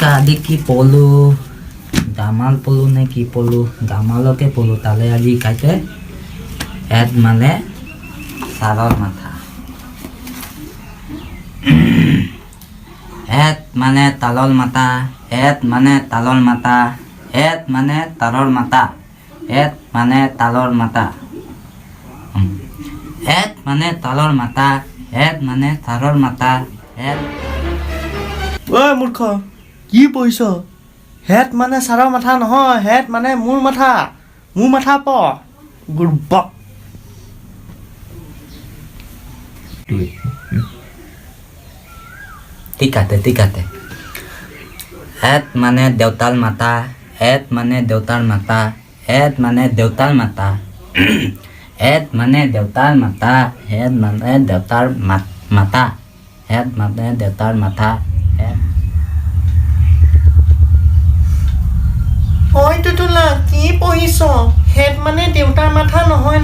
আদি কি পলু দামাল পলু নে কি পলু দামালকে পলু তালে আজি কাইতে এত মানে সারল মাথা এত মানে তালল মাথা এত মানে তালল মাথা এত মানে তালর মাথা এত মানে তালর মাথা এত মানে তালর মাথা এত মানে তালর মাথা এত ঐ মূৰ্খ কি পঢ়িছ হেড মানে ছাৰৰ মাথা নহয় হেড মানে মোৰ মাথা প গুৰবক টিকাতে এত মানে দেউতাল মাতা এত মানে দেউতাৰ মাতা এত মানে দেউতাৰ মাতা এত মানে দেউতাৰ মাতা এত মানে দেউতাৰ মাতা এত মানে দেউতাৰ মাথা ঐ টুটুলা কি পঢ়িছ হেড মানে দেউতাৰ মাথা নহয়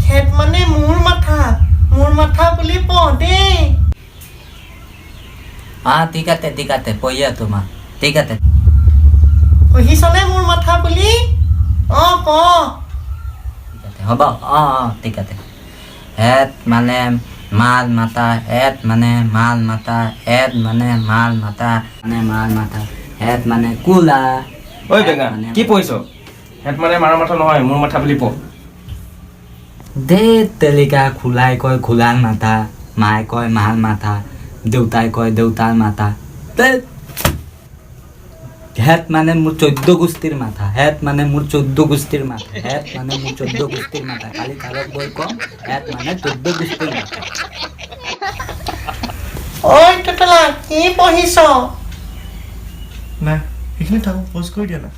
হেড মানে মোৰ মাথা বুলি পঢ় দেই টিকাতে পঢ়িয়া তোমাক টিকাতে পঢ়িছনে মোৰ মাথা বুলি ক হ'ব টিকাতে এত মানে মাল মাতা এত মানে মাল মাতা এত মানে মাল মাতা এত মানে কুলা ঐ বেঙা কি পঢ়িছ হেড মানে মাৰৰ মাথা নহয় মোৰ মাথা বুলি পঢ় দে তেলিকা খোলাই কয় খোলাল মাথা মায়ে কয় মাল মাথা দেউতাই কয় দেউতাৰ মাথা হেড মানে মোৰ 14 গোষ্ঠীৰ মাথা হেড মানে মোৰ 14 গোষ্ঠীৰ মাথা হেড মানে মোৰ 14 গোষ্ঠীৰ মাথা কালি কাৰক বই কম হেড মানে 14 গোষ্ঠীৰ মাথা ঐ টুটুলা কি পঢ়িছ না এইখিনি তাকো পোষ্ট কৰি দিয়া না